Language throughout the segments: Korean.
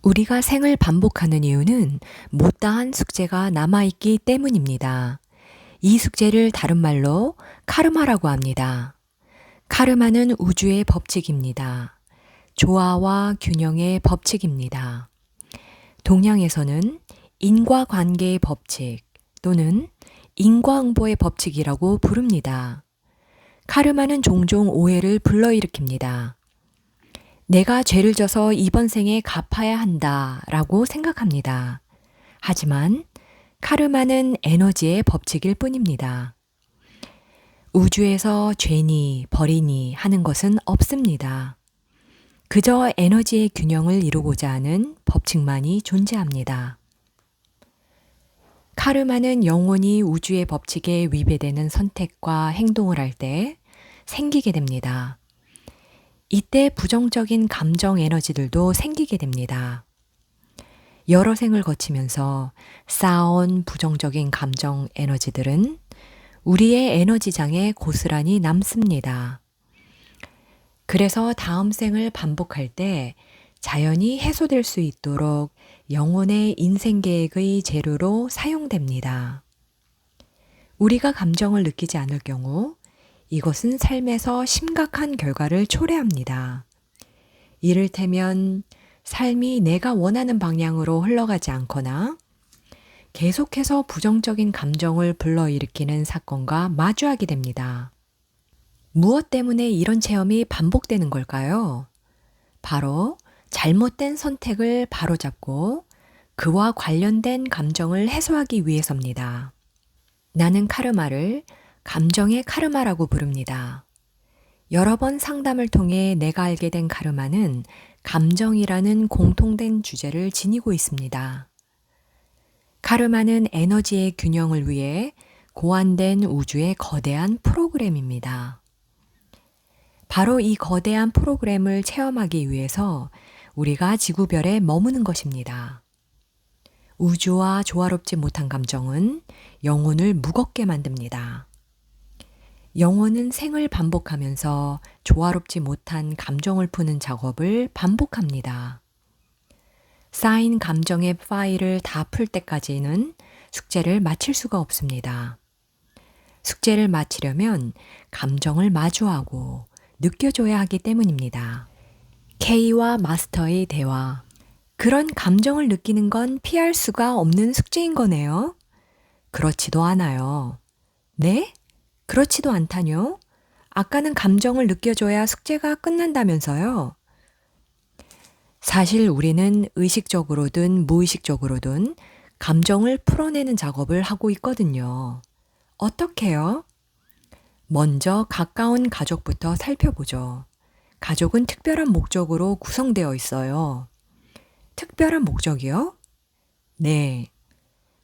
우리가 생을 반복하는 이유는 못다한 숙제가 남아있기 때문입니다. 이 숙제를 다른 말로 카르마라고 합니다. 카르마는 우주의 법칙입니다. 조화와 균형의 법칙입니다. 동양에서는 인과관계의 법칙 또는 인과응보의 법칙이라고 부릅니다. 카르마는 종종 오해를 불러일으킵니다. 내가 죄를 져서 이번 생에 갚아야 한다 라고 생각합니다. 하지만 카르마는 에너지의 법칙일 뿐입니다. 우주에서 죄니 벌이니 하는 것은 없습니다. 그저 에너지의 균형을 이루고자 하는 법칙만이 존재합니다. 카르마는 영원히 우주의 법칙에 위배되는 선택과 행동을 할 때 생기게 됩니다. 이때 부정적인 감정 에너지들도 생기게 됩니다. 여러 생을 거치면서 쌓아온 부정적인 감정 에너지들은 우리의 에너지장에 고스란히 남습니다. 그래서 다음 생을 반복할 때 자연히 해소될 수 있도록 영혼의 인생 계획의 재료로 사용됩니다. 우리가 감정을 느끼지 않을 경우 이것은 삶에서 심각한 결과를 초래합니다. 이를테면 삶이 내가 원하는 방향으로 흘러가지 않거나 계속해서 부정적인 감정을 불러일으키는 사건과 마주하게 됩니다. 무엇 때문에 이런 체험이 반복되는 걸까요? 바로 잘못된 선택을 바로잡고 그와 관련된 감정을 해소하기 위해서입니다. 나는 카르마를 감정의 카르마라고 부릅니다. 여러 번 상담을 통해 내가 알게 된 카르마는 감정이라는 공통된 주제를 지니고 있습니다. 카르마는 에너지의 균형을 위해 고안된 우주의 거대한 프로그램입니다. 바로 이 거대한 프로그램을 체험하기 위해서 우리가 지구별에 머무는 것입니다. 우주와 조화롭지 못한 감정은 영혼을 무겁게 만듭니다. 영혼은 생을 반복하면서 조화롭지 못한 감정을 푸는 작업을 반복합니다. 쌓인 감정의 파일을 다 풀 때까지는 숙제를 마칠 수가 없습니다. 숙제를 마치려면 감정을 마주하고 느껴줘야 하기 때문입니다. K와 마스터의 대화. 그런 감정을 느끼는 건 피할 수가 없는 숙제인 거네요. 그렇지도 않아요. 네? 그렇지도 않다뇨? 아까는 감정을 느껴줘야 숙제가 끝난다면서요? 사실 우리는 의식적으로든 무의식적으로든 감정을 풀어내는 작업을 하고 있거든요. 어떻게요? 먼저 가까운 가족부터 살펴보죠. 가족은 특별한 목적으로 구성되어 있어요. 특별한 목적이요? 네.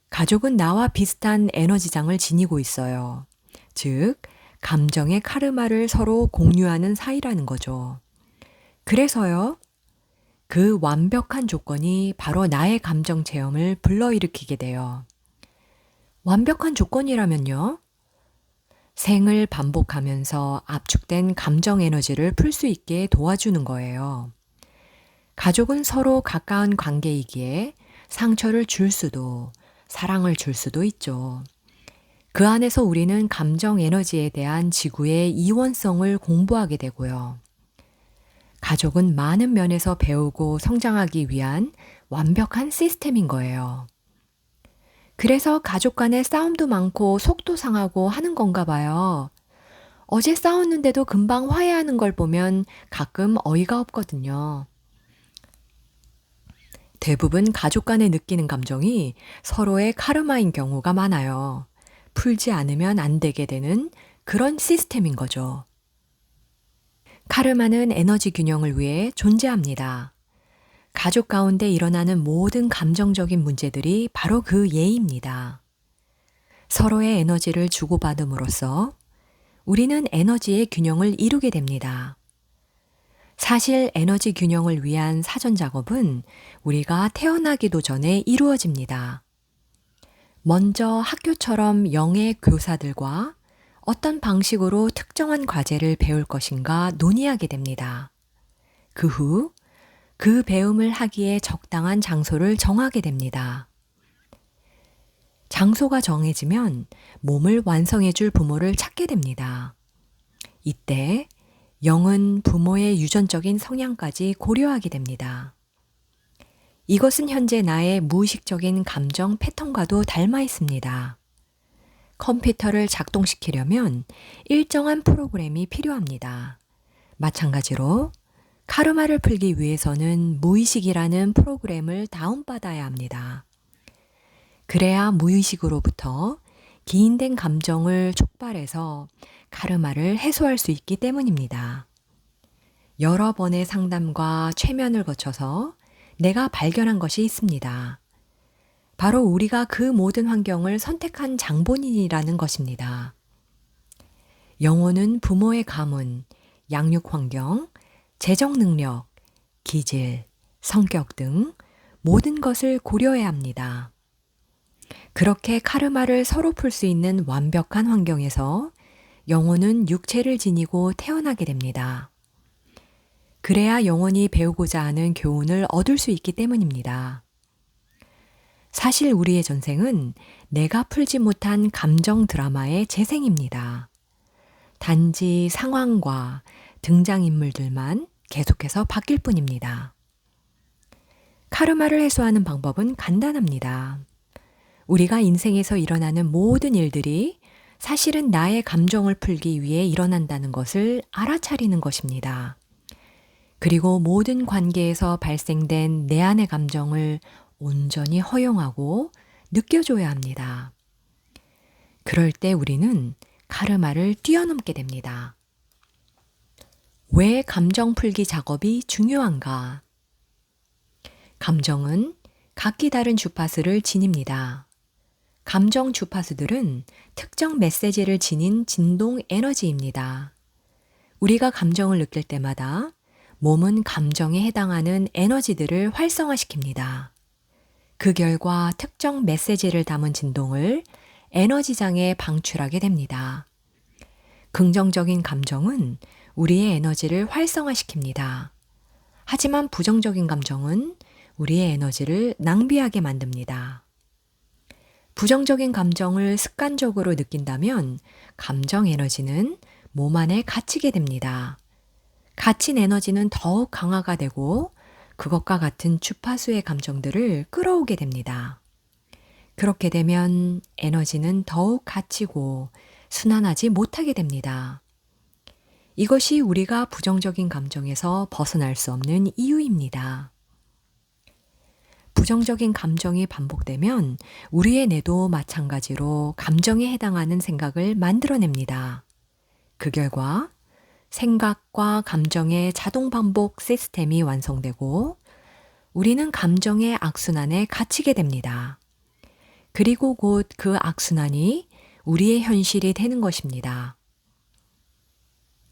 가족은 나와 비슷한 에너지장을 지니고 있어요. 즉, 감정의 카르마를 서로 공유하는 사이라는 거죠. 그래서요, 그 완벽한 조건이 바로 나의 감정 체험을 불러일으키게 돼요. 완벽한 조건이라면요? 생을 반복하면서 압축된 감정 에너지를 풀 수 있게 도와주는 거예요. 가족은 서로 가까운 관계이기에 상처를 줄 수도, 사랑을 줄 수도 있죠. 그 안에서 우리는 감정 에너지에 대한 지구의 이원성을 공부하게 되고요. 가족은 많은 면에서 배우고 성장하기 위한 완벽한 시스템인 거예요. 그래서 가족 간에 싸움도 많고 속도 상하고 하는 건가 봐요. 어제 싸웠는데도 금방 화해하는 걸 보면 가끔 어이가 없거든요. 대부분 가족 간에 느끼는 감정이 서로의 카르마인 경우가 많아요. 풀지 않으면 안 되게 되는 그런 시스템인 거죠. 카르마는 에너지 균형을 위해 존재합니다. 가족 가운데 일어나는 모든 감정적인 문제들이 바로 그 예입니다. 서로의 에너지를 주고받음으로써 우리는 에너지의 균형을 이루게 됩니다. 사실 에너지 균형을 위한 사전 작업은 우리가 태어나기도 전에 이루어집니다. 먼저 학교처럼 영의 교사들과 어떤 방식으로 특정한 과제를 배울 것인가 논의하게 됩니다. 그 후 그 배움을 하기에 적당한 장소를 정하게 됩니다. 장소가 정해지면 몸을 완성해줄 부모를 찾게 됩니다. 이때 영은 부모의 유전적인 성향까지 고려하게 됩니다. 이것은 현재 나의 무의식적인 감정 패턴과도 닮아 있습니다. 컴퓨터를 작동시키려면 일정한 프로그램이 필요합니다. 마찬가지로 카르마를 풀기 위해서는 무의식이라는 프로그램을 다운받아야 합니다. 그래야 무의식으로부터 기인된 감정을 촉발해서 카르마를 해소할 수 있기 때문입니다. 여러 번의 상담과 최면을 거쳐서 내가 발견한 것이 있습니다. 바로 우리가 그 모든 환경을 선택한 장본인이라는 것입니다. 영혼은 부모의 가문, 양육 환경, 재정 능력, 기질, 성격 등 모든 것을 고려해야 합니다. 그렇게 카르마를 서로 풀 수 있는 완벽한 환경에서 영혼은 육체를 지니고 태어나게 됩니다. 그래야 영혼이 배우고자 하는 교훈을 얻을 수 있기 때문입니다. 사실 우리의 전생은 내가 풀지 못한 감정 드라마의 재생입니다. 단지 상황과 등장인물들만 계속해서 바뀔 뿐입니다. 카르마를 해소하는 방법은 간단합니다. 우리가 인생에서 일어나는 모든 일들이 사실은 나의 감정을 풀기 위해 일어난다는 것을 알아차리는 것입니다. 그리고 모든 관계에서 발생된 내 안의 감정을 온전히 허용하고 느껴줘야 합니다. 그럴 때 우리는 카르마를 뛰어넘게 됩니다. 왜 감정 풀기 작업이 중요한가? 감정은 각기 다른 주파수를 지닙니다. 감정 주파수들은 특정 메시지를 지닌 진동 에너지입니다. 우리가 감정을 느낄 때마다 몸은 감정에 해당하는 에너지들을 활성화시킵니다. 그 결과 특정 메시지를 담은 진동을 에너지장에 방출하게 됩니다. 긍정적인 감정은 우리의 에너지를 활성화시킵니다. 하지만 부정적인 감정은 우리의 에너지를 낭비하게 만듭니다. 부정적인 감정을 습관적으로 느낀다면 감정 에너지는 몸 안에 갇히게 됩니다. 갇힌 에너지는 더욱 강화가 되고 그것과 같은 주파수의 감정들을 끌어오게 됩니다. 그렇게 되면 에너지는 더욱 갇히고 순환하지 못하게 됩니다. 이것이 우리가 부정적인 감정에서 벗어날 수 없는 이유입니다. 부정적인 감정이 반복되면 우리의 뇌도 마찬가지로 감정에 해당하는 생각을 만들어냅니다. 그 결과 생각과 감정의 자동 반복 시스템이 완성되고 우리는 감정의 악순환에 갇히게 됩니다. 그리고 곧 그 악순환이 우리의 현실이 되는 것입니다.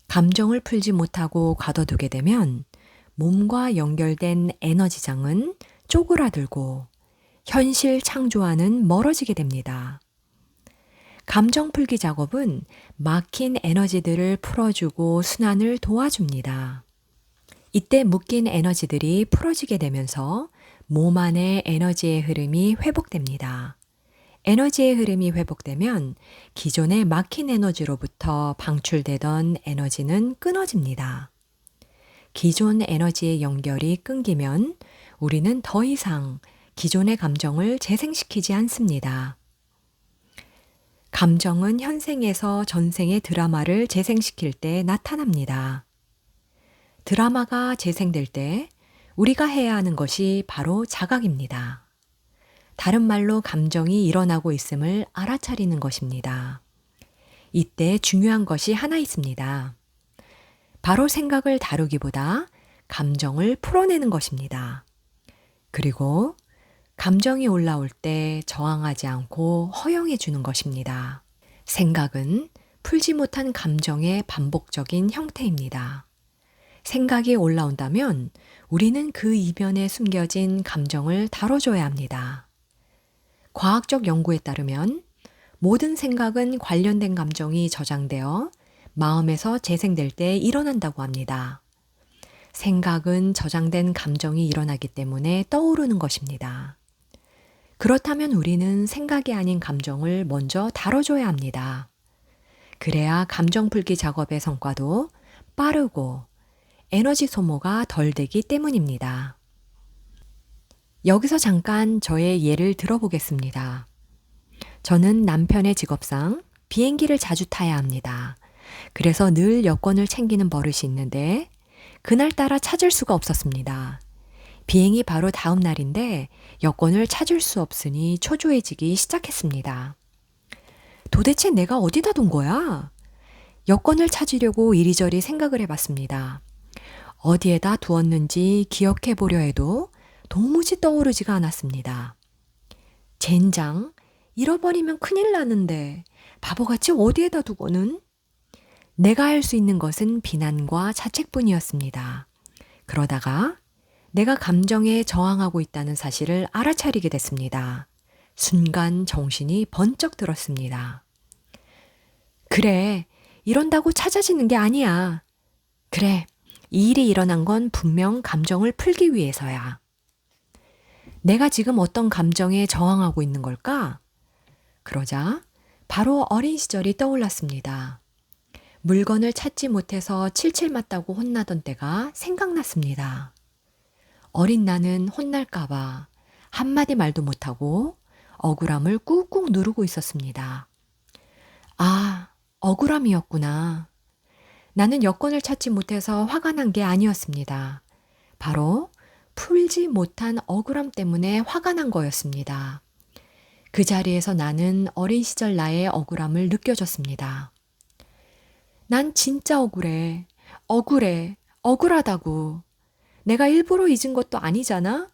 감정을 풀지 못하고 가둬두게 되면 몸과 연결된 에너지장은 쪼그라들고 현실 창조와는 멀어지게 됩니다. 감정 풀기 작업은 막힌 에너지들을 풀어주고 순환을 도와줍니다. 이때 묶인 에너지들이 풀어지게 되면서 몸 안의 에너지의 흐름이 회복됩니다. 에너지의 흐름이 회복되면 기존의 막힌 에너지로부터 방출되던 에너지는 끊어집니다. 기존 에너지의 연결이 끊기면 우리는 더 이상 기존의 감정을 재생시키지 않습니다. 감정은 현생에서 전생의 드라마를 재생시킬 때 나타납니다. 드라마가 재생될 때 우리가 해야 하는 것이 바로 자각입니다. 다른 말로 감정이 일어나고 있음을 알아차리는 것입니다. 이때 중요한 것이 하나 있습니다. 바로 생각을 다루기보다 감정을 풀어내는 것입니다. 그리고 감정이 올라올 때 저항하지 않고 허용해 주는 것입니다. 생각은 풀지 못한 감정의 반복적인 형태입니다. 생각이 올라온다면 우리는 그 이면에 숨겨진 감정을 다뤄줘야 합니다. 과학적 연구에 따르면 모든 생각은 관련된 감정이 저장되어 마음에서 재생될 때 일어난다고 합니다. 생각은 저장된 감정이 일어나기 때문에 떠오르는 것입니다. 그렇다면 우리는 생각이 아닌 감정을 먼저 다뤄줘야 합니다. 그래야 감정 풀기 작업의 성과도 빠르고 에너지 소모가 덜 되기 때문입니다. 여기서 잠깐 저의 예를 들어보겠습니다. 저는 남편의 직업상 비행기를 자주 타야 합니다. 그래서 늘 여권을 챙기는 버릇이 있는데 그날따라 찾을 수가 없었습니다. 비행이 바로 다음 날인데 여권을 찾을 수 없으니 초조해지기 시작했습니다. 도대체 내가 어디다 둔 거야? 여권을 찾으려고 이리저리 생각을 해봤습니다. 어디에다 두었는지 기억해 보려 해도 도무지 떠오르지가 않았습니다. 젠장, 잃어버리면 큰일 나는데 바보같이 어디에다 두고는? 내가 할 수 있는 것은 비난과 자책뿐이었습니다. 그러다가 내가 감정에 저항하고 있다는 사실을 알아차리게 됐습니다. 순간 정신이 번쩍 들었습니다. 그래, 이런다고 찾아지는 게 아니야. 그래, 이 일이 일어난 건 분명 감정을 풀기 위해서야. 내가 지금 어떤 감정에 저항하고 있는 걸까? 그러자 바로 어린 시절이 떠올랐습니다. 물건을 찾지 못해서 칠칠 맞다고 혼나던 때가 생각났습니다. 어린 나는 혼날까봐 한마디 말도 못하고 억울함을 꾹꾹 누르고 있었습니다. 아, 억울함이었구나. 나는 여권을 찾지 못해서 화가 난 게 아니었습니다. 바로 풀지 못한 억울함 때문에 화가 난 거였습니다. 그 자리에서 나는 어린 시절 나의 억울함을 느껴졌습니다. 난 진짜 억울해. 억울해. 억울하다고. 내가 일부러 잊은 것도 아니잖아?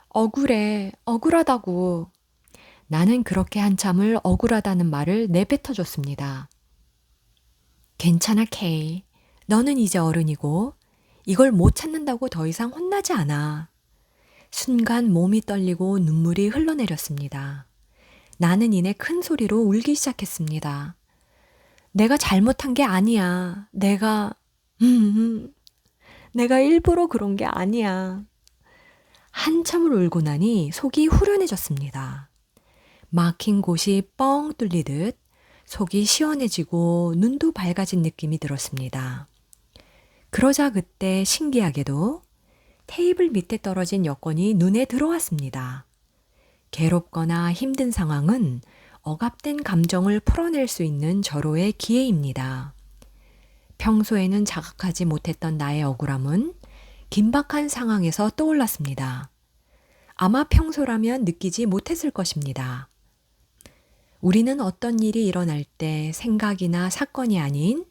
억울해. 억울하다고. 나는 그렇게 한참을 억울하다는 말을 내뱉어줬습니다. 괜찮아, 케이. 너는 이제 어른이고 이걸 못 찾는다고 더 이상 혼나지 않아. 순간 몸이 떨리고 눈물이 흘러내렸습니다. 나는 이내 큰 소리로 울기 시작했습니다. 내가 잘못한 게 아니야. 내가 일부러 그런 게 아니야. 한참을 울고 나니 속이 후련해졌습니다. 막힌 곳이 뻥 뚫리듯 속이 시원해지고 눈도 밝아진 느낌이 들었습니다. 그러자 그때 신기하게도 테이블 밑에 떨어진 여권이 눈에 들어왔습니다. 괴롭거나 힘든 상황은 억압된 감정을 풀어낼 수 있는 절호의 기회입니다. 평소에는 자각하지 못했던 나의 억울함은 긴박한 상황에서 떠올랐습니다. 아마 평소라면 느끼지 못했을 것입니다. 우리는 어떤 일이 일어날 때 생각이나 사건이 아닌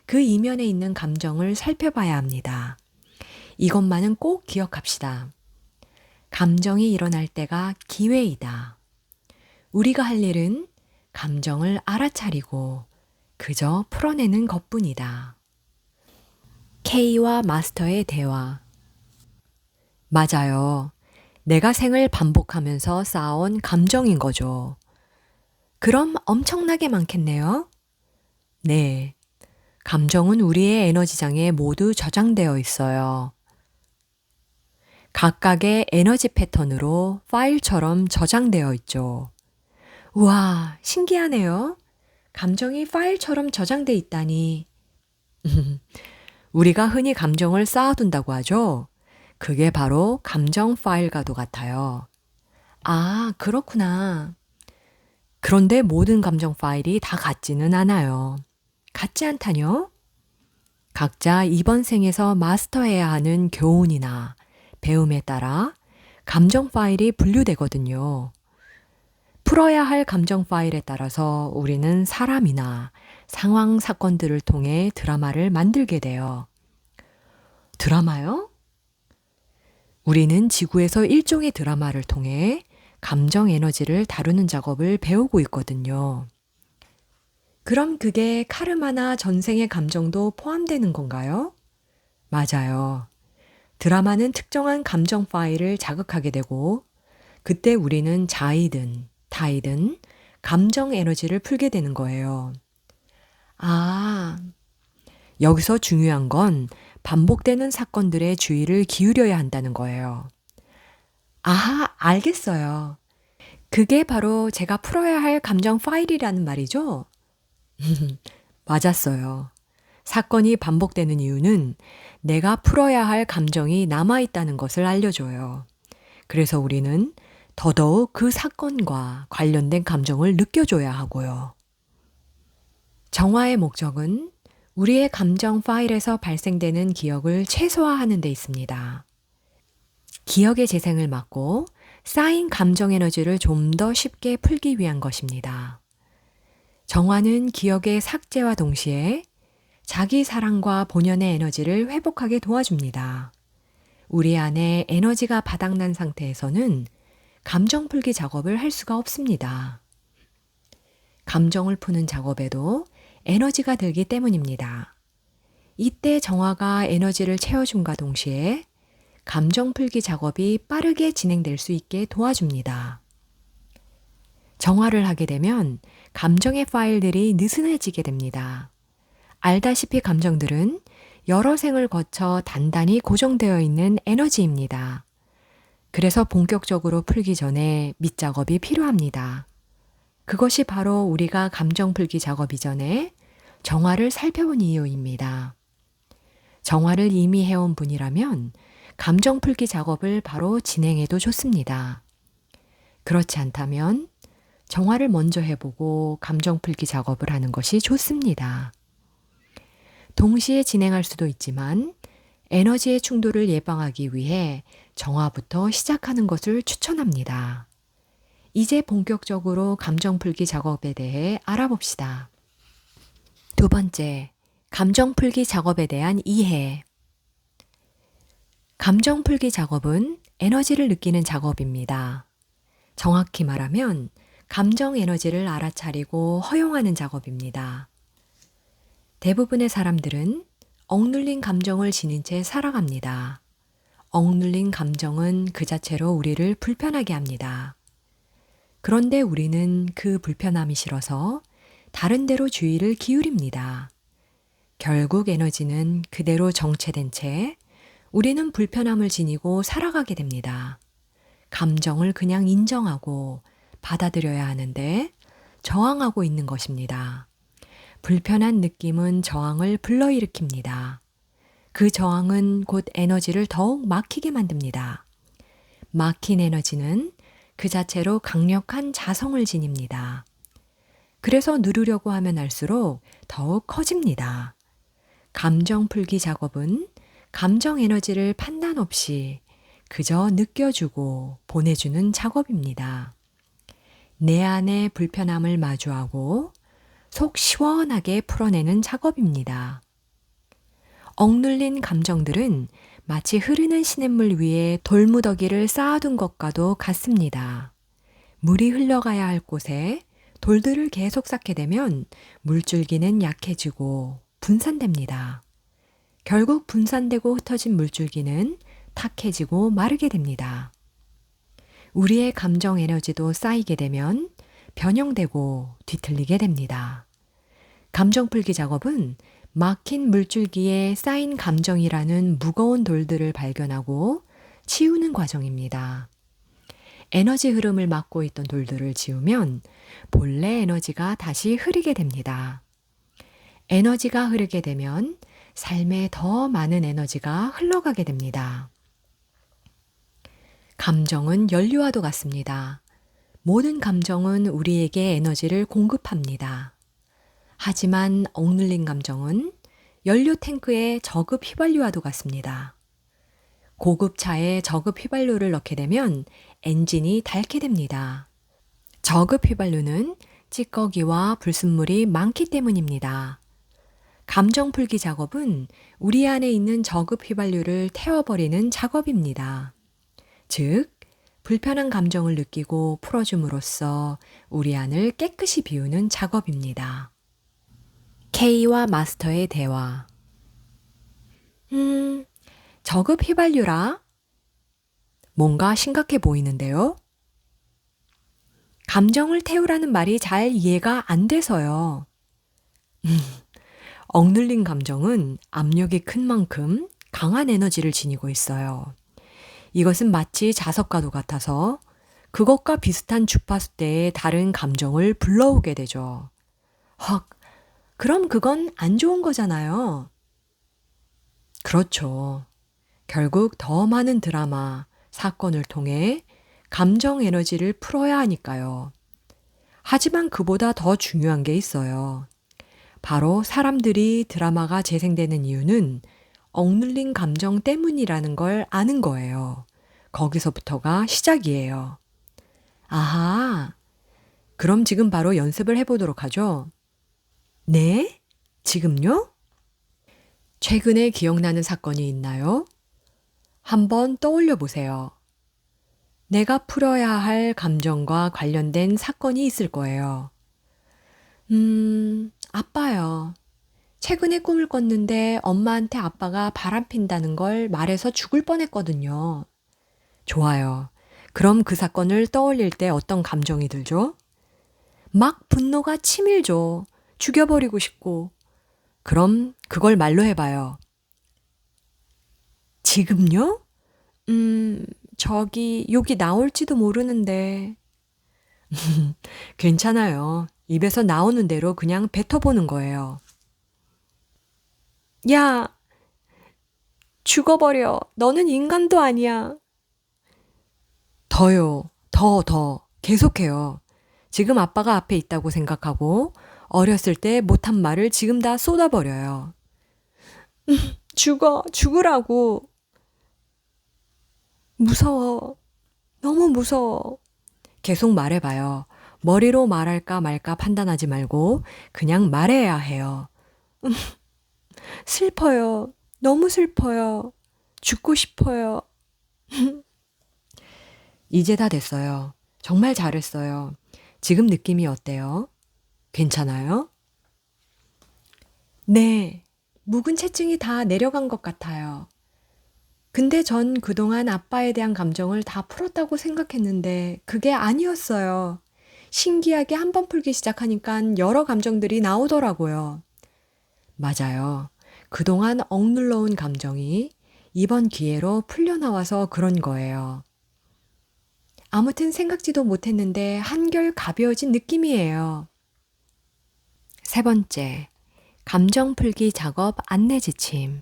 그 이면에 있는 감정을 살펴봐야 합니다. 이것만은 꼭 기억합시다. 감정이 일어날 때가 기회이다. 우리가 할 일은 감정을 알아차리고 그저 풀어내는 것뿐이다. K와 마스터의 대화. 맞아요. 내가 생을 반복하면서 쌓아온 감정인 거죠. 그럼 엄청나게 많겠네요? 네. 감정은 우리의 에너지장에 모두 저장되어 있어요. 각각의 에너지 패턴으로 파일처럼 저장되어 있죠. 우와, 신기하네요. 감정이 파일처럼 저장돼 있다니. 우리가 흔히 감정을 쌓아둔다고 하죠. 그게 바로 감정 파일과도 같아요. 아, 그렇구나. 그런데 모든 감정 파일이 다 같지는 않아요. 같지 않다뇨? 각자 이번 생에서 마스터해야 하는 교훈이나 배움에 따라 감정 파일이 분류되거든요. 풀어야 할 감정 파일에 따라서 우리는 사람이나 상황, 사건들을 통해 드라마를 만들게 돼요. 드라마요? 우리는 지구에서 일종의 드라마를 통해 감정 에너지를 다루는 작업을 배우고 있거든요. 그럼 그게 카르마나 전생의 감정도 포함되는 건가요? 맞아요. 드라마는 특정한 감정 파일을 자극하게 되고 그때 우리는 자이든 타이든 감정 에너지를 풀게 되는 거예요. 아, 여기서 중요한 건 반복되는 사건들의 주의를 기울여야 한다는 거예요. 아하, 알겠어요. 그게 바로 제가 풀어야 할 감정 파일이라는 말이죠? 맞았어요. 사건이 반복되는 이유는 내가 풀어야 할 감정이 남아있다는 것을 알려줘요. 그래서 우리는 더더욱 그 사건과 관련된 감정을 느껴줘야 하고요. 정화의 목적은 우리의 감정 파일에서 발생되는 기억을 최소화하는 데 있습니다. 기억의 재생을 막고 쌓인 감정 에너지를 좀 더 쉽게 풀기 위한 것입니다. 정화는 기억의 삭제와 동시에 자기 사랑과 본연의 에너지를 회복하게 도와줍니다. 우리 안에 에너지가 바닥난 상태에서는 감정 풀기 작업을 할 수가 없습니다. 감정을 푸는 작업에도 에너지가 들기 때문입니다. 이때 정화가 에너지를 채워줌과 동시에 감정 풀기 작업이 빠르게 진행될 수 있게 도와줍니다. 정화를 하게 되면 감정의 파일들이 느슨해지게 됩니다. 알다시피 감정들은 여러 생을 거쳐 단단히 고정되어 있는 에너지입니다. 그래서 본격적으로 풀기 전에 밑작업이 필요합니다. 그것이 바로 우리가 감정 풀기 작업 이전에 정화를 살펴본 이유입니다. 정화를 이미 해온 분이라면 감정 풀기 작업을 바로 진행해도 좋습니다. 그렇지 않다면 정화를 먼저 해보고 감정 풀기 작업을 하는 것이 좋습니다. 동시에 진행할 수도 있지만 에너지의 충돌을 예방하기 위해 정화부터 시작하는 것을 추천합니다. 이제 본격적으로 감정 풀기 작업에 대해 알아봅시다. 두 번째, 감정 풀기 작업에 대한 이해. 감정 풀기 작업은 에너지를 느끼는 작업입니다. 정확히 말하면 감정 에너지를 알아차리고 허용하는 작업입니다. 대부분의 사람들은 억눌린 감정을 지닌 채 살아갑니다. 억눌린 감정은 그 자체로 우리를 불편하게 합니다. 그런데 우리는 그 불편함이 싫어서 다른 데로 주의를 기울입니다. 결국 에너지는 그대로 정체된 채 우리는 불편함을 지니고 살아가게 됩니다. 감정을 그냥 인정하고 받아들여야 하는데 저항하고 있는 것입니다. 불편한 느낌은 저항을 불러일으킵니다. 그 저항은 곧 에너지를 더욱 막히게 만듭니다. 막힌 에너지는 그 자체로 강력한 자성을 지닙니다. 그래서 누르려고 하면 할수록 더욱 커집니다. 감정 풀기 작업은 감정 에너지를 판단 없이 그저 느껴주고 보내주는 작업입니다. 내 안의 불편함을 마주하고 속 시원하게 풀어내는 작업입니다. 억눌린 감정들은 마치 흐르는 시냇물 위에 돌무더기를 쌓아둔 것과도 같습니다. 물이 흘러가야 할 곳에 돌들을 계속 쌓게 되면 물줄기는 약해지고 분산됩니다. 결국 분산되고 흩어진 물줄기는 탁해지고 마르게 됩니다. 우리의 감정 에너지도 쌓이게 되면 변형되고 뒤틀리게 됩니다. 감정 풀기 작업은 막힌 물줄기에 쌓인 감정이라는 무거운 돌들을 발견하고 치우는 과정입니다. 에너지 흐름을 막고 있던 돌들을 지우면 본래 에너지가 다시 흐르게 됩니다. 에너지가 흐르게 되면 삶에 더 많은 에너지가 흘러가게 됩니다. 감정은 연료와도 같습니다. 모든 감정은 우리에게 에너지를 공급합니다. 하지만 억눌린 감정은 연료 탱크에 저급 휘발유와도 같습니다. 고급차에 저급 휘발유를 넣게 되면 엔진이 닳게 됩니다. 저급 휘발유는 찌꺼기와 불순물이 많기 때문입니다. 감정 풀기 작업은 우리 안에 있는 저급 휘발유를 태워버리는 작업입니다. 즉, 불편한 감정을 느끼고 풀어줌으로써 우리 안을 깨끗이 비우는 작업입니다. K와 마스터의 대화. 저급 휘발유라? 뭔가 심각해 보이는데요? 감정을 태우라는 말이 잘 이해가 안 돼서요. 억눌린 감정은 압력이 큰 만큼 강한 에너지를 지니고 있어요. 이것은 마치 자석과도 같아서 그것과 비슷한 주파수대의 다른 감정을 불러오게 되죠. 헉, 그럼 그건 안 좋은 거잖아요. 그렇죠. 결국 더 많은 드라마, 사건을 통해 감정 에너지를 풀어야 하니까요. 하지만 그보다 더 중요한 게 있어요. 바로 사람들이 드라마가 재생되는 이유는 억눌린 감정 때문이라는 걸 아는 거예요. 거기서부터가 시작이에요. 아하, 그럼 지금 바로 연습을 해보도록 하죠. 네? 지금요? 최근에 기억나는 사건이 있나요? 한번 떠올려 보세요. 내가 풀어야 할 감정과 관련된 사건이 있을 거예요. 아빠요. 최근에 꿈을 꿨는데 엄마한테 아빠가 바람핀다는 걸 말해서 죽을 뻔했거든요. 좋아요. 그럼 그 사건을 떠올릴 때 어떤 감정이 들죠? 막 분노가 치밀죠. 죽여버리고 싶고. 그럼 그걸 말로 해봐요. 지금요? 저기 욕이 나올지도 모르는데. 괜찮아요. 입에서 나오는 대로 그냥 뱉어보는 거예요. 야, 죽어버려. 너는 인간도 아니야. 더요. 더. 계속해요. 지금 아빠가 앞에 있다고 생각하고 어렸을 때 못한 말을 지금 다 쏟아버려요. 죽으라고. 무서워. 너무 무서워. 계속 말해봐요. 머리로 말할까 말까 판단하지 말고 그냥 말해야 해요. 슬퍼요. 너무 슬퍼요. 죽고 싶어요. 이제 다 됐어요. 정말 잘했어요. 지금 느낌이 어때요? 괜찮아요? 네. 묵은 체증이 다 내려간 것 같아요. 근데 전 그동안 아빠에 대한 감정을 다 풀었다고 생각했는데 그게 아니었어요. 신기하게 한 번 풀기 시작하니까 여러 감정들이 나오더라고요. 맞아요. 그동안 억눌러 온 감정이 이번 기회로 풀려나와서 그런 거예요. 아무튼 생각지도 못했는데 한결 가벼워진 느낌이에요. 세 번째, 감정 풀기 작업 안내 지침.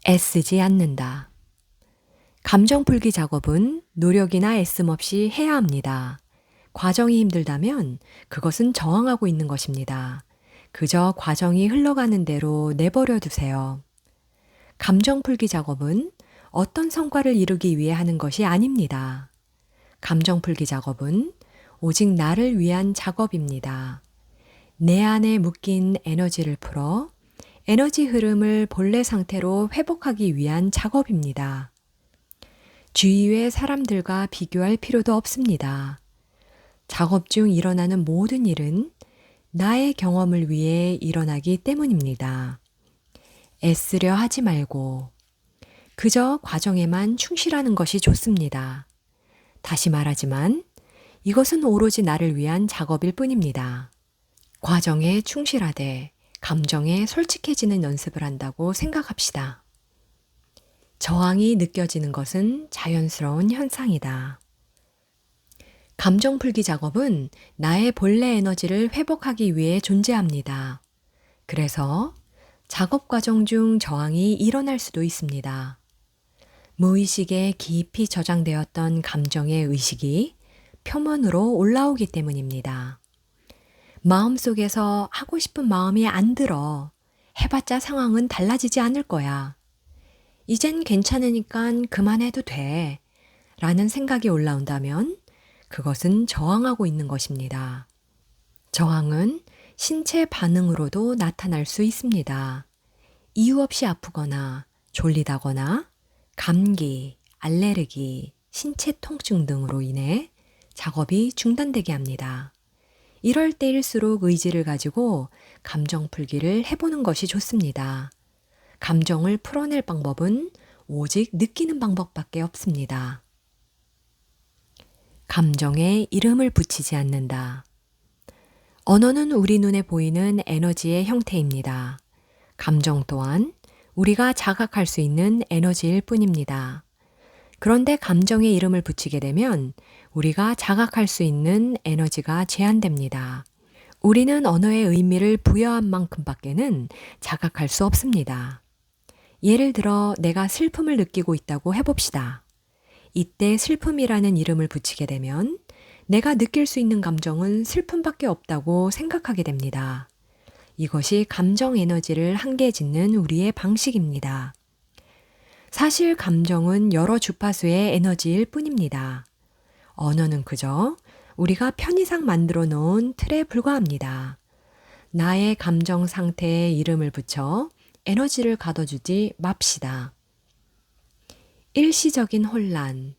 애쓰지 않는다. 감정 풀기 작업은 노력이나 애씀 없이 해야 합니다. 과정이 힘들다면 그것은 저항하고 있는 것입니다. 그저 과정이 흘러가는 대로 내버려 두세요. 감정 풀기 작업은 어떤 성과를 이루기 위해 하는 것이 아닙니다. 감정 풀기 작업은 오직 나를 위한 작업입니다. 내 안에 묶인 에너지를 풀어 에너지 흐름을 본래 상태로 회복하기 위한 작업입니다. 주위의 사람들과 비교할 필요도 없습니다. 작업 중 일어나는 모든 일은 나의 경험을 위해 일어나기 때문입니다. 애쓰려 하지 말고 그저 과정에만 충실하는 것이 좋습니다. 다시 말하지만 이것은 오로지 나를 위한 작업일 뿐입니다. 과정에 충실하되 감정에 솔직해지는 연습을 한다고 생각합시다. 저항이 느껴지는 것은 자연스러운 현상이다. 감정 풀기 작업은 나의 본래 에너지를 회복하기 위해 존재합니다. 그래서 작업 과정 중 저항이 일어날 수도 있습니다. 무의식에 깊이 저장되었던 감정의 의식이 표면으로 올라오기 때문입니다. 마음속에서 하고 싶은 마음이 안 들어. 해봤자 상황은 달라지지 않을 거야. 이젠 괜찮으니까 그만해도 돼. 라는 생각이 올라온다면 그것은 저항하고 있는 것입니다. 저항은 신체 반응으로도 나타날 수 있습니다. 이유 없이 아프거나 졸리다거나 감기, 알레르기, 신체 통증 등으로 인해 작업이 중단되게 합니다. 이럴 때일수록 의지를 가지고 감정 풀기를 해보는 것이 좋습니다. 감정을 풀어낼 방법은 오직 느끼는 방법밖에 없습니다. 감정에 이름을 붙이지 않는다. 언어는 우리 눈에 보이는 에너지의 형태입니다. 감정 또한 우리가 자각할 수 있는 에너지일 뿐입니다. 그런데 감정의 이름을 붙이게 되면 우리가 자각할 수 있는 에너지가 제한됩니다. 우리는 언어의 의미를 부여한 만큼밖에는 자각할 수 없습니다. 예를 들어 내가 슬픔을 느끼고 있다고 해봅시다. 이때 슬픔이라는 이름을 붙이게 되면 내가 느낄 수 있는 감정은 슬픔밖에 없다고 생각하게 됩니다. 이것이 감정 에너지를 한계 짓는 우리의 방식입니다. 사실 감정은 여러 주파수의 에너지일 뿐입니다. 언어는 그저 우리가 편의상 만들어 놓은 틀에 불과합니다. 나의 감정 상태에 이름을 붙여 에너지를 가둬주지 맙시다. 일시적인 혼란.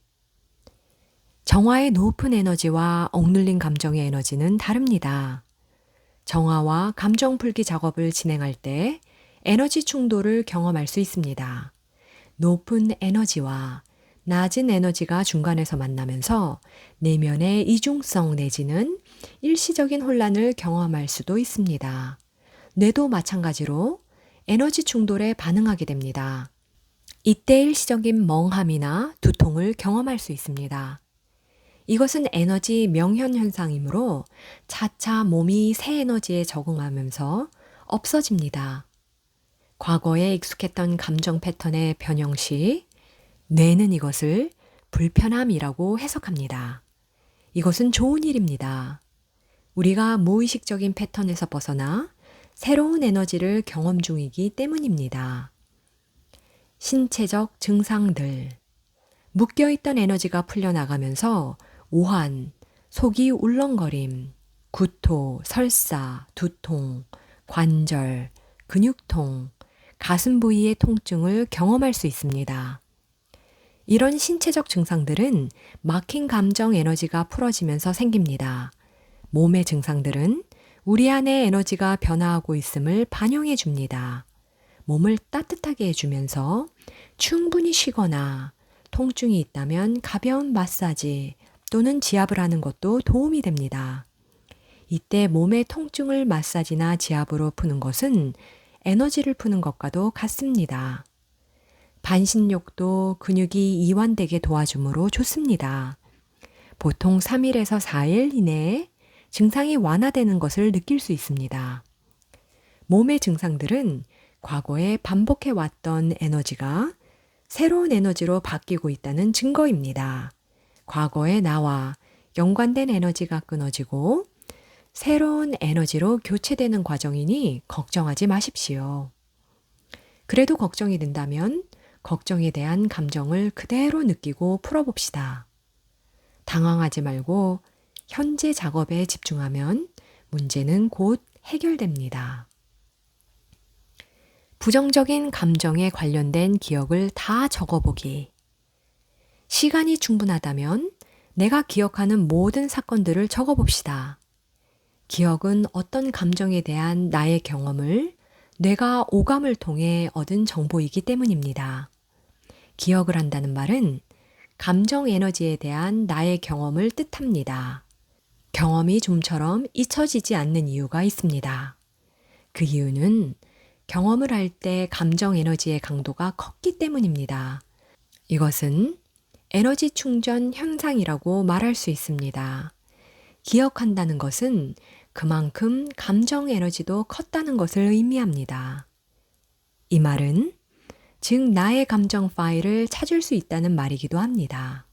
정화의 높은 에너지와 억눌린 감정의 에너지는 다릅니다. 정화와 감정 풀기 작업을 진행할 때 에너지 충돌을 경험할 수 있습니다. 높은 에너지와 낮은 에너지가 중간에서 만나면서 내면의 이중성 내지는 일시적인 혼란을 경험할 수도 있습니다. 뇌도 마찬가지로 에너지 충돌에 반응하게 됩니다. 이때 일시적인 멍함이나 두통을 경험할 수 있습니다. 이것은 에너지 명현 현상이므로 차차 몸이 새 에너지에 적응하면서 없어집니다. 과거에 익숙했던 감정 패턴의 변형 시 뇌는 이것을 불편함이라고 해석합니다. 이것은 좋은 일입니다. 우리가 무의식적인 패턴에서 벗어나 새로운 에너지를 경험 중이기 때문입니다. 신체적 증상들. 묶여있던 에너지가 풀려나가면서 오한, 속이 울렁거림, 구토, 설사, 두통, 관절, 근육통, 가슴 부위의 통증을 경험할 수 있습니다. 이런 신체적 증상들은 막힌 감정 에너지가 풀어지면서 생깁니다. 몸의 증상들은 우리 안의 에너지가 변화하고 있음을 반영해 줍니다. 몸을 따뜻하게 해주면서 충분히 쉬거나 통증이 있다면 가벼운 마사지 또는 지압을 하는 것도 도움이 됩니다. 이때 몸의 통증을 마사지나 지압으로 푸는 것은 에너지를 푸는 것과도 같습니다. 반신욕도 근육이 이완되게 도와주므로 좋습니다. 보통 3일에서 4일 이내에 증상이 완화되는 것을 느낄 수 있습니다. 몸의 증상들은 과거에 반복해 왔던 에너지가 새로운 에너지로 바뀌고 있다는 증거입니다. 과거의 나와 연관된 에너지가 끊어지고 새로운 에너지로 교체되는 과정이니 걱정하지 마십시오. 그래도 걱정이 된다면 걱정에 대한 감정을 그대로 느끼고 풀어봅시다. 당황하지 말고 현재 작업에 집중하면 문제는 곧 해결됩니다. 부정적인 감정에 관련된 기억을 다 적어보기. 시간이 충분하다면 내가 기억하는 모든 사건들을 적어봅시다. 기억은 어떤 감정에 대한 나의 경험을 뇌가 오감을 통해 얻은 정보이기 때문입니다. 기억을 한다는 말은 감정 에너지에 대한 나의 경험을 뜻합니다. 경험이 좀처럼 잊혀지지 않는 이유가 있습니다. 그 이유는 경험을 할 때 감정 에너지의 강도가 컸기 때문입니다. 이것은 에너지 충전 현상이라고 말할 수 있습니다. 기억한다는 것은 그만큼 감정 에너지도 컸다는 것을 의미합니다. 이 말은 즉 나의 감정 파일을 찾을 수 있다는 말이기도 합니다.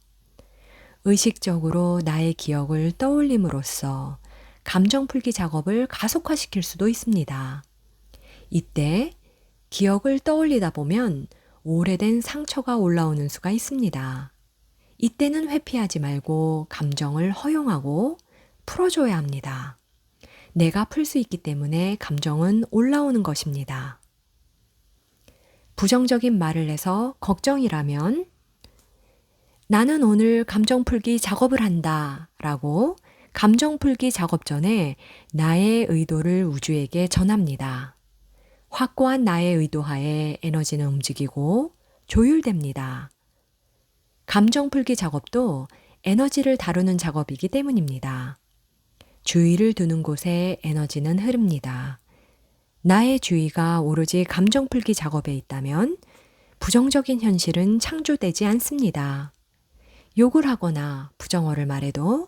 의식적으로 나의 기억을 떠올림으로써 감정 풀기 작업을 가속화시킬 수도 있습니다. 이때 기억을 떠올리다 보면 오래된 상처가 올라오는 수가 있습니다. 이때는 회피하지 말고 감정을 허용하고 풀어줘야 합니다. 내가 풀 수 있기 때문에 감정은 올라오는 것입니다. 부정적인 말을 해서 걱정이라면 나는 오늘 감정 풀기 작업을 한다 라고 감정 풀기 작업 전에 나의 의도를 우주에게 전합니다. 확고한 나의 의도하에 에너지는 움직이고 조율됩니다. 감정 풀기 작업도 에너지를 다루는 작업이기 때문입니다. 주의를 두는 곳에 에너지는 흐릅니다. 나의 주의가 오로지 감정 풀기 작업에 있다면 부정적인 현실은 창조되지 않습니다. 욕을 하거나 부정어를 말해도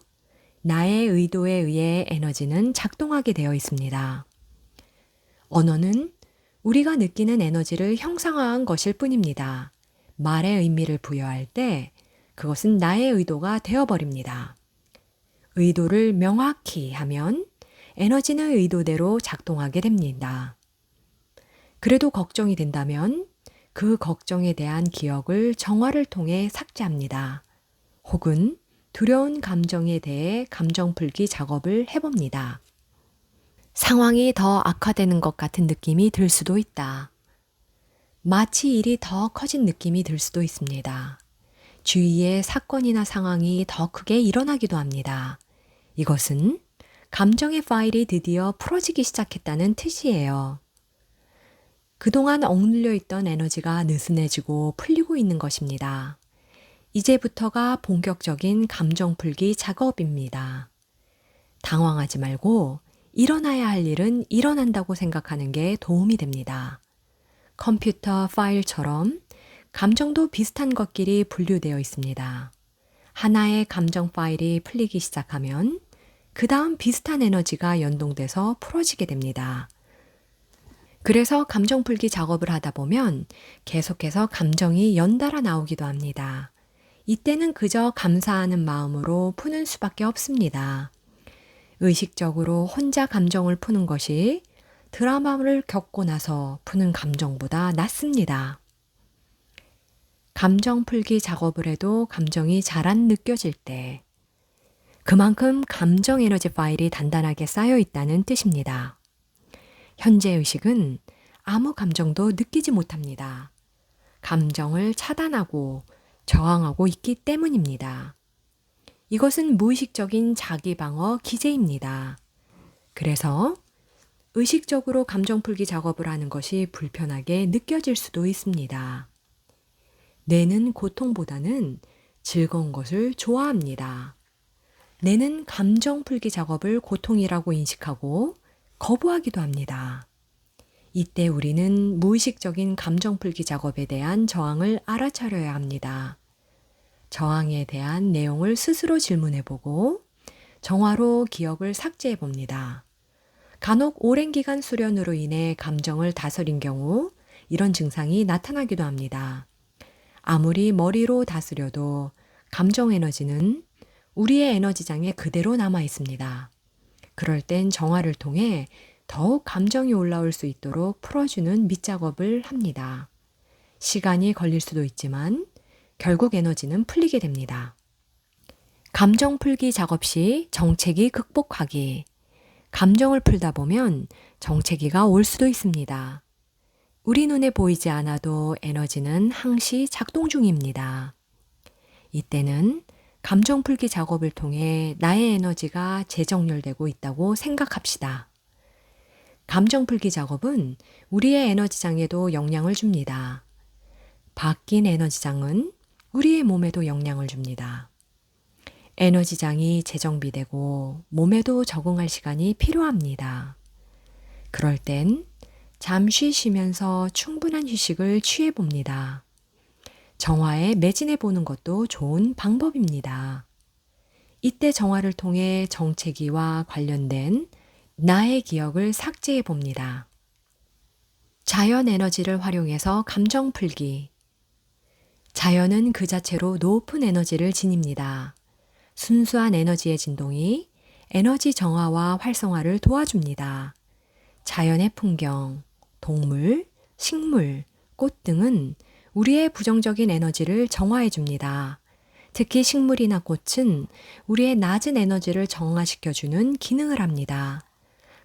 나의 의도에 의해 에너지는 작동하게 되어 있습니다. 언어는 우리가 느끼는 에너지를 형상화한 것일 뿐입니다. 말의 의미를 부여할 때 그것은 나의 의도가 되어버립니다. 의도를 명확히 하면 에너지는 의도대로 작동하게 됩니다. 그래도 걱정이 된다면 그 걱정에 대한 기억을 정화를 통해 삭제합니다. 혹은 두려운 감정에 대해 감정 풀기 작업을 해봅니다. 상황이 더 악화되는 것 같은 느낌이 들 수도 있다. 마치 일이 더 커진 느낌이 들 수도 있습니다. 주위에 사건이나 상황이 더 크게 일어나기도 합니다. 이것은 감정의 파일이 드디어 풀어지기 시작했다는 뜻이에요. 그동안 억눌려 있던 에너지가 느슨해지고 풀리고 있는 것입니다. 이제부터가 본격적인 감정 풀기 작업입니다. 당황하지 말고 일어나야 할 일은 일어난다고 생각하는 게 도움이 됩니다. 컴퓨터 파일처럼 감정도 비슷한 것끼리 분류되어 있습니다. 하나의 감정 파일이 풀리기 시작하면 그 다음 비슷한 에너지가 연동돼서 풀어지게 됩니다. 그래서 감정 풀기 작업을 하다 보면 계속해서 감정이 연달아 나오기도 합니다. 이때는 그저 감사하는 마음으로 푸는 수밖에 없습니다. 의식적으로 혼자 감정을 푸는 것이 드라마를 겪고 나서 푸는 감정보다 낫습니다. 감정 풀기 작업을 해도 감정이 잘 안 느껴질 때 그만큼 감정 에너지 파일이 단단하게 쌓여 있다는 뜻입니다. 현재 의식은 아무 감정도 느끼지 못합니다. 감정을 차단하고 저항하고 있기 때문입니다. 이것은 무의식적인 자기 방어 기제입니다. 그래서 의식적으로 감정 풀기 작업을 하는 것이 불편하게 느껴질 수도 있습니다. 뇌는 고통보다는 즐거운 것을 좋아합니다. 뇌는 감정 풀기 작업을 고통이라고 인식하고 거부하기도 합니다. 이때 우리는 무의식적인 감정 풀기 작업에 대한 저항을 알아차려야 합니다. 저항에 대한 내용을 스스로 질문해보고 정화로 기억을 삭제해봅니다. 간혹 오랜 기간 수련으로 인해 감정을 다스린 경우 이런 증상이 나타나기도 합니다. 아무리 머리로 다스려도 감정 에너지는 우리의 에너지장에 그대로 남아 있습니다. 그럴 땐 정화를 통해 더욱 감정이 올라올 수 있도록 풀어주는 밑작업을 합니다. 시간이 걸릴 수도 있지만 결국 에너지는 풀리게 됩니다. 감정 풀기 작업 시 정체기 극복하기. 감정을 풀다 보면 정체기가 올 수도 있습니다. 우리 눈에 보이지 않아도 에너지는 항시 작동 중입니다. 이때는 감정 풀기 작업을 통해 나의 에너지가 재정렬되고 있다고 생각합시다. 감정 풀기 작업은 우리의 에너지장에도 영향을 줍니다. 바뀐 에너지장은 우리의 몸에도 영향을 줍니다. 에너지장이 재정비되고 몸에도 적응할 시간이 필요합니다. 그럴 땐 잠시 쉬면서 충분한 휴식을 취해봅니다. 정화에 매진해보는 것도 좋은 방법입니다. 이때 정화를 통해 정체기와 관련된 나의 기억을 삭제해봅니다. 자연 에너지를 활용해서 감정 풀기. 자연은 그 자체로 높은 에너지를 지닙니다. 순수한 에너지의 진동이 에너지 정화와 활성화를 도와줍니다. 자연의 풍경, 동물, 식물, 꽃 등은 우리의 부정적인 에너지를 정화해 줍니다. 특히 식물이나 꽃은 우리의 낮은 에너지를 정화시켜주는 기능을 합니다.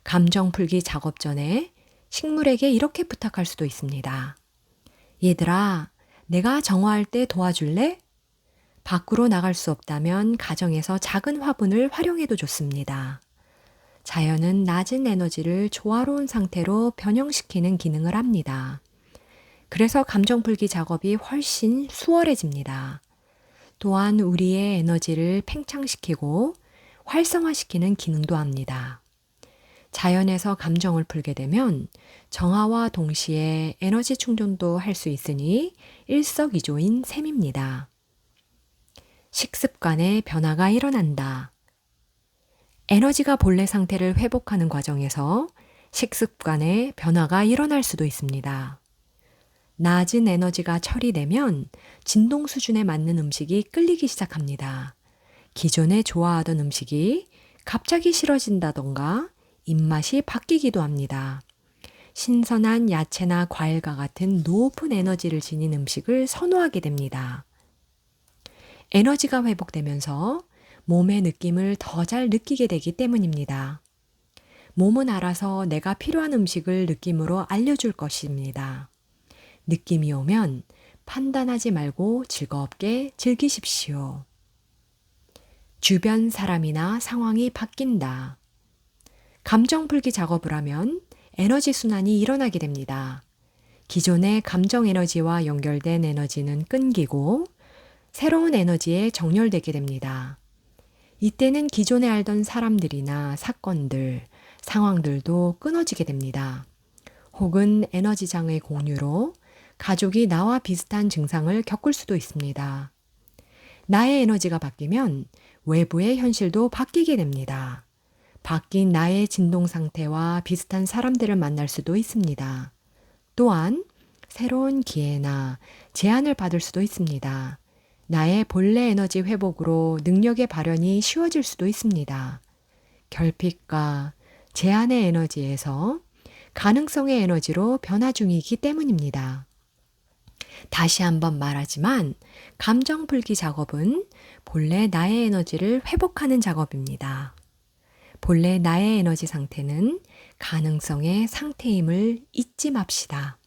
감정 풀기 작업 전에 식물에게 이렇게 부탁할 수도 있습니다. 얘들아, 내가 정화할 때 도와줄래? 밖으로 나갈 수 없다면 가정에서 작은 화분을 활용해도 좋습니다. 자연은 낮은 에너지를 조화로운 상태로 변형시키는 기능을 합니다. 그래서 감정 풀기 작업이 훨씬 수월해집니다. 또한 우리의 에너지를 팽창시키고 활성화시키는 기능도 합니다. 자연에서 감정을 풀게 되면 정화와 동시에 에너지 충전도 할 수 있으니 일석이조인 셈입니다. 식습관의 변화가 일어난다. 에너지가 본래 상태를 회복하는 과정에서 식습관의 변화가 일어날 수도 있습니다. 낮은 에너지가 처리되면 진동 수준에 맞는 음식이 끌리기 시작합니다. 기존에 좋아하던 음식이 갑자기 싫어진다던가 입맛이 바뀌기도 합니다. 신선한 야채나 과일과 같은 높은 에너지를 지닌 음식을 선호하게 됩니다. 에너지가 회복되면서 몸의 느낌을 더 잘 느끼게 되기 때문입니다. 몸은 알아서 내가 필요한 음식을 느낌으로 알려줄 것입니다. 느낌이 오면 판단하지 말고 즐겁게 즐기십시오. 주변 사람이나 상황이 바뀐다. 감정 풀기 작업을 하면 에너지 순환이 일어나게 됩니다. 기존의 감정 에너지와 연결된 에너지는 끊기고 새로운 에너지에 정렬되게 됩니다. 이때는 기존에 알던 사람들이나 사건들, 상황들도 끊어지게 됩니다. 혹은 에너지장의 공유로 가족이 나와 비슷한 증상을 겪을 수도 있습니다. 나의 에너지가 바뀌면 외부의 현실도 바뀌게 됩니다. 바뀐 나의 진동 상태와 비슷한 사람들을 만날 수도 있습니다. 또한 새로운 기회나 제안을 받을 수도 있습니다. 나의 본래 에너지 회복으로 능력의 발현이 쉬워질 수도 있습니다. 결핍과 제한의 에너지에서 가능성의 에너지로 변화 중이기 때문입니다. 다시 한번 말하지만 감정 풀기 작업은 본래 나의 에너지를 회복하는 작업입니다. 본래 나의 에너지 상태는 가능성의 상태임을 잊지 맙시다.